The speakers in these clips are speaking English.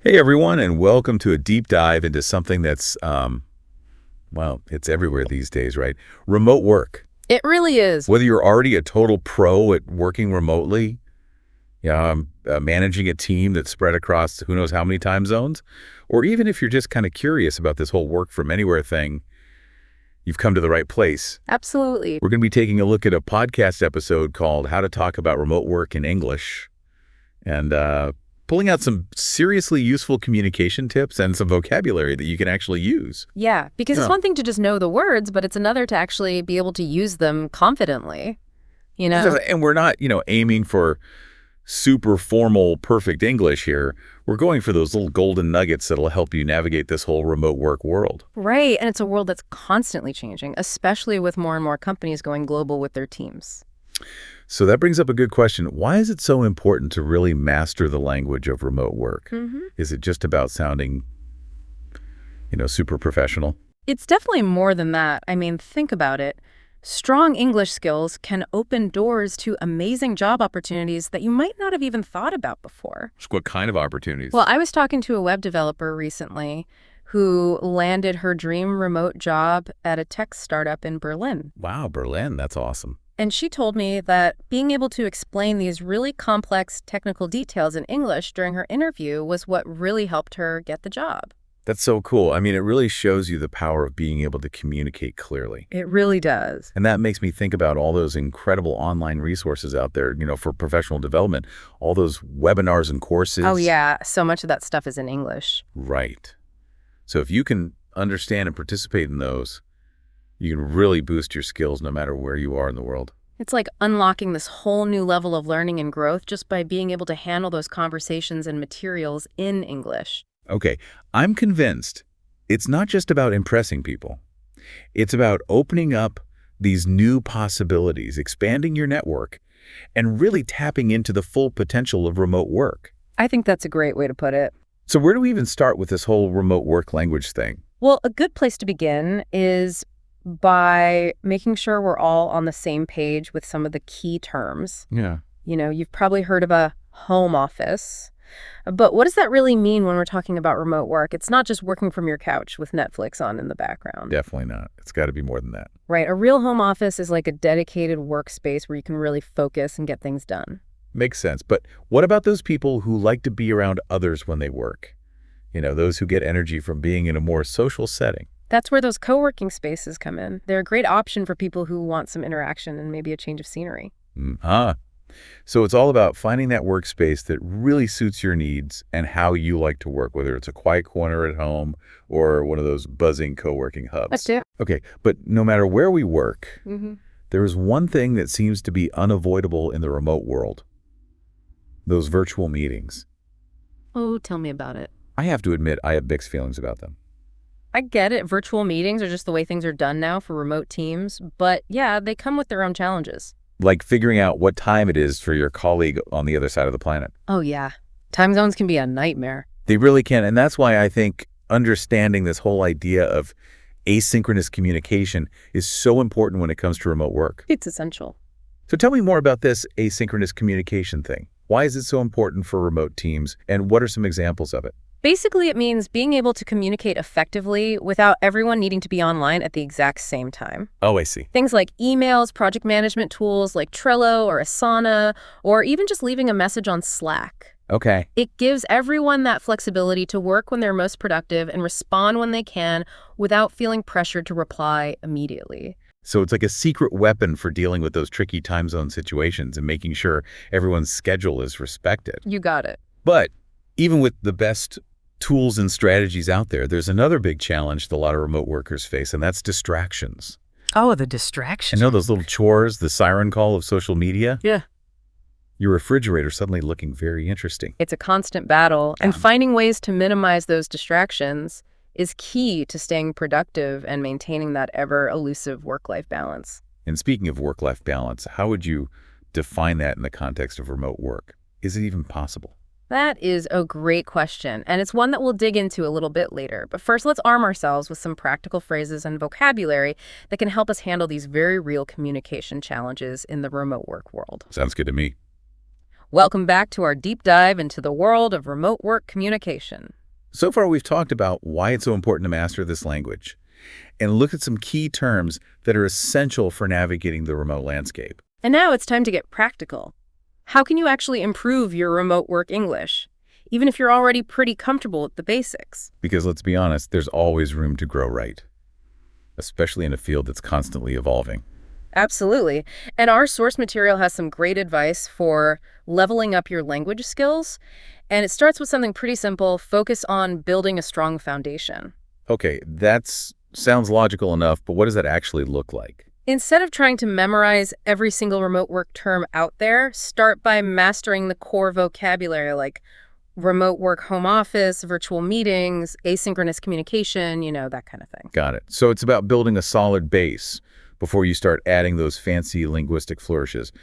Hey everyone, and welcome to a deep dive into something that's, well, it's everywhere these days, right? Remote work. It really is. Whether you're already a total pro at working remotely, managing a team that's spread across who knows how many time zones, or even if you're just kind of curious about this whole work from anywhere thing, you've come to the right place. Absolutely. We're going to be taking a look at a podcast episode called How to Talk About Remote Work in English, and pulling out some seriously useful communication tips and some vocabulary that you can actually use. Yeah, because it's one thing to just know the words, but it's another to actually be able to use them confidently, you know? And we're not, aiming for super formal, perfect English here. We're going for those little golden nuggets that'll help you navigate this whole remote work world. Right, and it's a world that's constantly changing, especially with more and more companies going global with their teams. So that brings up a good question. Why is it so important to really master the language of remote work? Is it just about sounding, super professional? It's definitely more than that. I mean, think about it. Strong English skills can open doors to amazing job opportunities that you might not have even thought about before. What kind of opportunities? Well, I was talking to a web developer recently who landed her dream remote job at a tech startup in Berlin. Wow, Berlin. That's awesome. And she told me that being able to explain these really complex technical details in English during her interview was what really helped her get the job. That's so cool. I mean, it really shows you the power of being able to communicate clearly. It really does. And that makes me think about all those incredible online resources out there, for professional development, all those webinars and courses. Oh, yeah. So much of that stuff is in English. Right. So if you can understand and participate in those, you can really boost your skills no matter where you are in the world. It's like unlocking this whole new level of learning and growth just by being able to handle those conversations and materials in English. Okay, I'm convinced it's not just about impressing people. It's about opening up these new possibilities, expanding your network, and really tapping into the full potential of remote work. I think that's a great way to put it. So where do we even start with this whole remote work language thing? Well, a good place to begin is by making sure we're all on the same page with some of the key terms. Yeah. You've probably heard of a home office, but what does that really mean when we're talking about remote work? It's not just working from your couch with Netflix on in the background. Definitely not. It's got to be more than that. Right. A real home office is like a dedicated workspace where you can really focus and get things done. Makes sense. But what about those people who like to be around others when they work? Those who get energy from being in a more social setting. That's where those co-working spaces come in. They're a great option for people who want some interaction and maybe a change of scenery. So it's all about finding that workspace that really suits your needs and how you like to work, whether it's a quiet corner at home or one of those buzzing co-working hubs. That's it. Okay, but no matter where we work, there is one thing that seems to be unavoidable in the remote world. Those virtual meetings. Oh, tell me about it. I have to admit, I have mixed feelings about them. I get it. Virtual meetings are just the way things are done now for remote teams. But yeah, they come with their own challenges. Like figuring out what time it is for your colleague on the other side of the planet. Oh, yeah. Time zones can be a nightmare. They really can. And that's why I think understanding this whole idea of asynchronous communication is so important when it comes to remote work. It's essential. So tell me more about this asynchronous communication thing. Why is it so important for remote teams? And what are some examples of it? Basically, it means being able to communicate effectively without everyone needing to be online at the exact same time. Oh, I see. Things like emails, project management tools like Trello or Asana, or even just leaving a message on Slack. Okay. It gives everyone that flexibility to work when they're most productive and respond when they can without feeling pressured to reply immediately. So it's like a secret weapon for dealing with those tricky time zone situations and making sure everyone's schedule is respected. You got it. But even with the best tools and strategies out there, there's another big challenge that a lot of remote workers face, and that's distractions. Oh, the distractions. I know those little chores, the siren call of social media. Yeah. Your refrigerator suddenly looking very interesting. It's a constant battle, and finding ways to minimize those distractions is key to staying productive and maintaining that ever-elusive work-life balance. And speaking of work-life balance, how would you define that in the context of remote work? Is it even possible? That is a great question, and it's one that we'll dig into a little bit later. But first, let's arm ourselves with some practical phrases and vocabulary that can help us handle these very real communication challenges in the remote work world. Sounds good to me. Welcome back to our deep dive into the world of remote work communication. So far, we've talked about why it's so important to master this language and look at some key terms that are essential for navigating the remote landscape. And now it's time to get practical. How can you actually improve your remote work English, even if you're already pretty comfortable with the basics? Because let's be honest, there's always room to grow right, especially in a field that's constantly evolving. Absolutely. And our source material has some great advice for leveling up your language skills. And it starts with something pretty simple: focus on building a strong foundation. Okay, sounds logical enough, but what does that actually look like? Instead of trying to memorize every single remote work term out there, start by mastering the core vocabulary like remote work, home office, virtual meetings, asynchronous communication, that kind of thing. Got it. So it's about building a solid base before you start adding those fancy linguistic flourishes.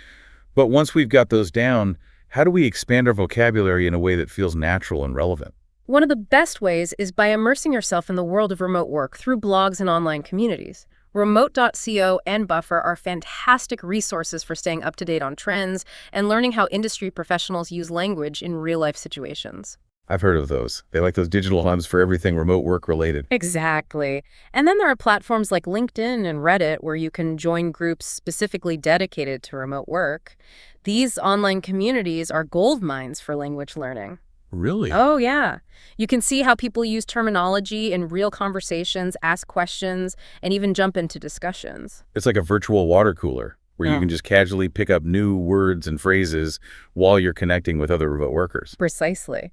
But once we've got those down, how do we expand our vocabulary in a way that feels natural and relevant? One of the best ways is by immersing yourself in the world of remote work through blogs and online communities. Remote.co and Buffer are fantastic resources for staying up to date on trends and learning how industry professionals use language in real-life situations. I've heard of those. They like those digital hubs for everything remote work related. Exactly. And then there are platforms like LinkedIn and Reddit where you can join groups specifically dedicated to remote work. These online communities are gold mines for language learning. Really? Oh, yeah. You can see how people use terminology in real conversations, ask questions, and even jump into discussions. It's like a virtual water cooler where you can just casually pick up new words and phrases while you're connecting with other remote workers. Precisely.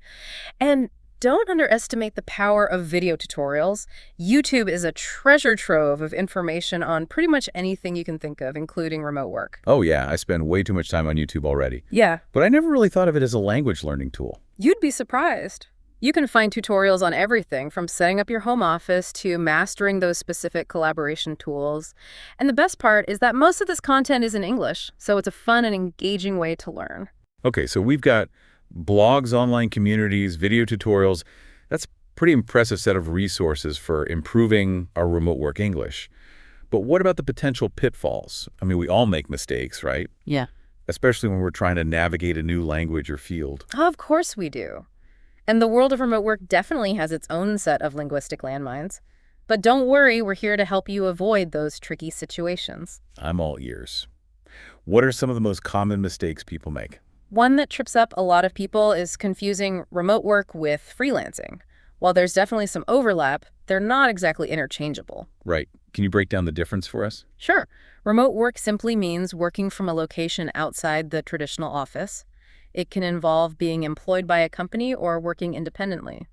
And don't underestimate the power of video tutorials. YouTube is a treasure trove of information on pretty much anything you can think of, including remote work. Oh yeah, I spend way too much time on YouTube already. Yeah. But I never really thought of it as a language learning tool. You'd be surprised. You can find tutorials on everything from setting up your home office to mastering those specific collaboration tools. And the best part is that most of this content is in English, so it's a fun and engaging way to learn. Okay, so we've got blogs, online communities, video tutorials. That's a pretty impressive set of resources for improving our remote work English. But what about the potential pitfalls? I mean, we all make mistakes, right? Yeah. Especially when we're trying to navigate a new language or field. Of course we do. And the world of remote work definitely has its own set of linguistic landmines. But don't worry, we're here to help you avoid those tricky situations. I'm all ears. What are some of the most common mistakes people make? One that trips up a lot of people is confusing remote work with freelancing. While there's definitely some overlap, they're not exactly interchangeable. Right. Can you break down the difference for us? Sure. Remote work simply means working from a location outside the traditional office. It can involve being employed by a company or working independently.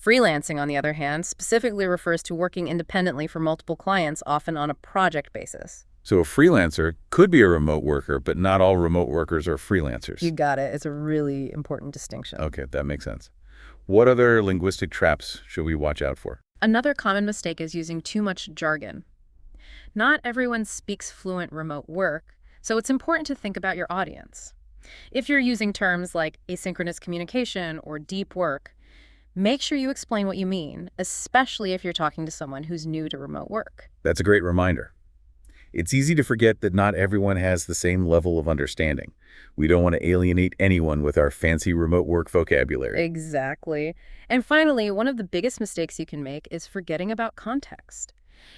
Freelancing, on the other hand, specifically refers to working independently for multiple clients, often on a project basis. So a freelancer could be a remote worker, but not all remote workers are freelancers. You got it. It's a really important distinction. Okay, that makes sense. What other linguistic traps should we watch out for? Another common mistake is using too much jargon. Not everyone speaks fluent remote work, so it's important to think about your audience. If you're using terms like asynchronous communication or deep work, make sure you explain what you mean, especially if you're talking to someone who's new to remote work. That's a great reminder. It's easy to forget that not everyone has the same level of understanding. We don't want to alienate anyone with our fancy remote work vocabulary. Exactly. And finally, one of the biggest mistakes you can make is forgetting about context.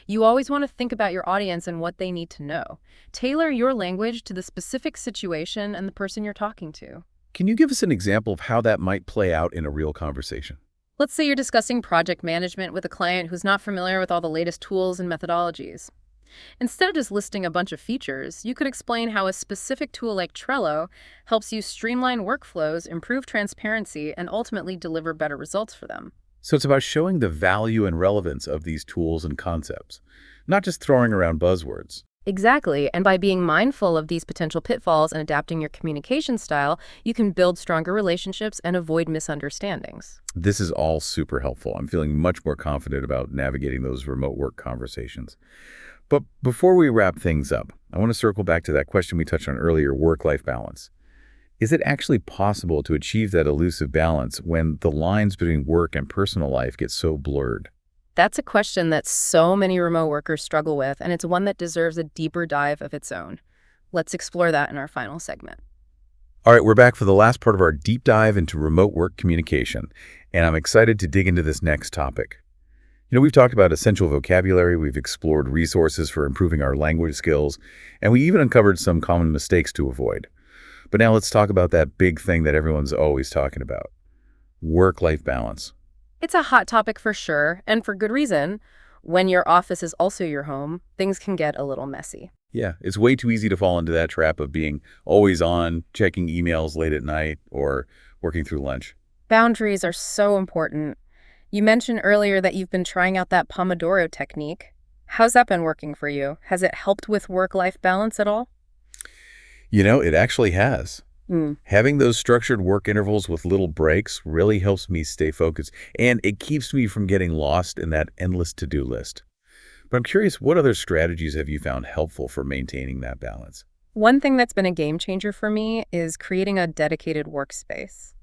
You always want to think about your audience and what they need to know. Tailor your language to the specific situation and the person you're talking to. Can you give us an example of how that might play out in a real conversation? Let's say you're discussing project management with a client who's not familiar with all the latest tools and methodologies. Instead of just listing a bunch of features, you could explain how a specific tool like Trello helps you streamline workflows, improve transparency, and ultimately deliver better results for them. So it's about showing the value and relevance of these tools and concepts, not just throwing around buzzwords. Exactly, and by being mindful of these potential pitfalls and adapting your communication style, you can build stronger relationships and avoid misunderstandings. This is all super helpful. I'm feeling much more confident about navigating those remote work conversations. But before we wrap things up, I want to circle back to that question we touched on earlier, work-life balance. Is it actually possible to achieve that elusive balance when the lines between work and personal life get so blurred? That's a question that so many remote workers struggle with, and it's one that deserves a deeper dive of its own. Let's explore that in our final segment. All right, we're back for the last part of our deep dive into remote work communication, and I'm excited to dig into this next topic. We've talked about essential vocabulary, we've explored resources for improving our language skills, and we even uncovered some common mistakes to avoid. But now let's talk about that big thing that everyone's always talking about, work-life balance. It's a hot topic for sure, and for good reason. When your office is also your home, things can get a little messy. Yeah, it's way too easy to fall into that trap of being always on, checking emails late at night, or working through lunch. Boundaries are so important. You mentioned earlier that you've been trying out that Pomodoro technique. How's that been working for you? Has it helped with work-life balance at all? It actually has. Mm. Having those structured work intervals with little breaks really helps me stay focused, and it keeps me from getting lost in that endless to-do list. But I'm curious, what other strategies have you found helpful for maintaining that balance? One thing that's been a game changer for me is creating a dedicated workspace.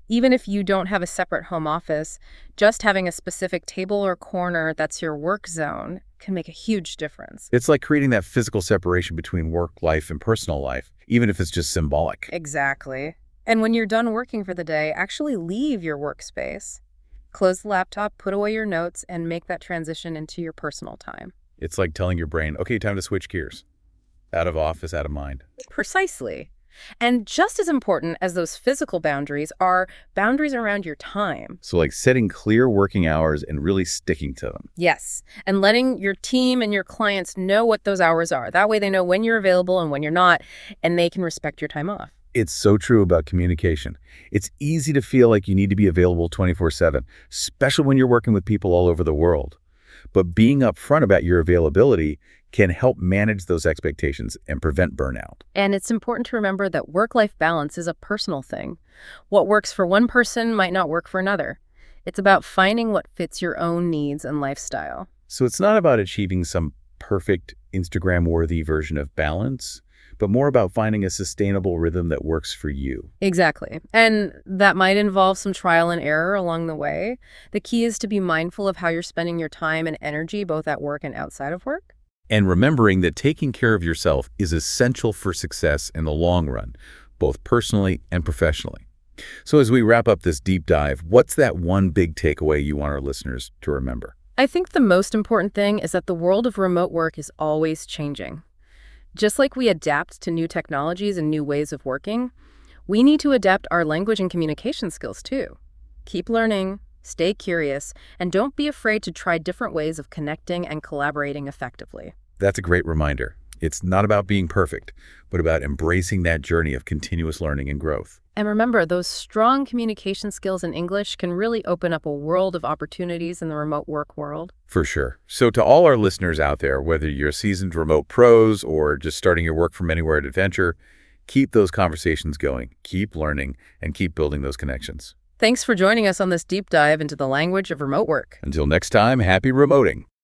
Even if you don't have a separate home office, just having a specific table or corner that's your work zone can make a huge difference. It's like creating that physical separation between work life and personal life, even if it's just symbolic. Exactly. And when you're done working for the day, actually leave your workspace. Close the laptop, put away your notes, and make that transition into your personal time. It's like telling your brain, okay, time to switch gears. Out of office, out of mind. Precisely. And just as important as those physical boundaries are boundaries around your time. So like setting clear working hours and really sticking to them. Yes, and letting your team and your clients know what those hours are. That way they know when you're available and when you're not, and they can respect your time off. It's so true about communication. It's easy to feel like you need to be available 24/7, especially when you're working with people all over the world. But being upfront about your availability can help manage those expectations and prevent burnout. And it's important to remember that work-life balance is a personal thing. What works for one person might not work for another. It's about finding what fits your own needs and lifestyle. So it's not about achieving some perfect Instagram-worthy version of balance, but more about finding a sustainable rhythm that works for you. Exactly. And that might involve some trial and error along the way. The key is to be mindful of how you're spending your time and energy, both at work and outside of work. And remembering that taking care of yourself is essential for success in the long run, both personally and professionally. So as we wrap up this deep dive, what's that one big takeaway you want our listeners to remember? I think the most important thing is that the world of remote work is always changing. Just like we adapt to new technologies and new ways of working, we need to adapt our language and communication skills too. Keep learning, stay curious, and don't be afraid to try different ways of connecting and collaborating effectively. That's a great reminder. It's not about being perfect, but about embracing that journey of continuous learning and growth. And remember, those strong communication skills in English can really open up a world of opportunities in the remote work world. For sure. So to all our listeners out there, whether you're seasoned remote pros or just starting your work from anywhere adventure, keep those conversations going, keep learning, and keep building those connections. Thanks for joining us on this deep dive into the language of remote work. Until next time, happy remoting.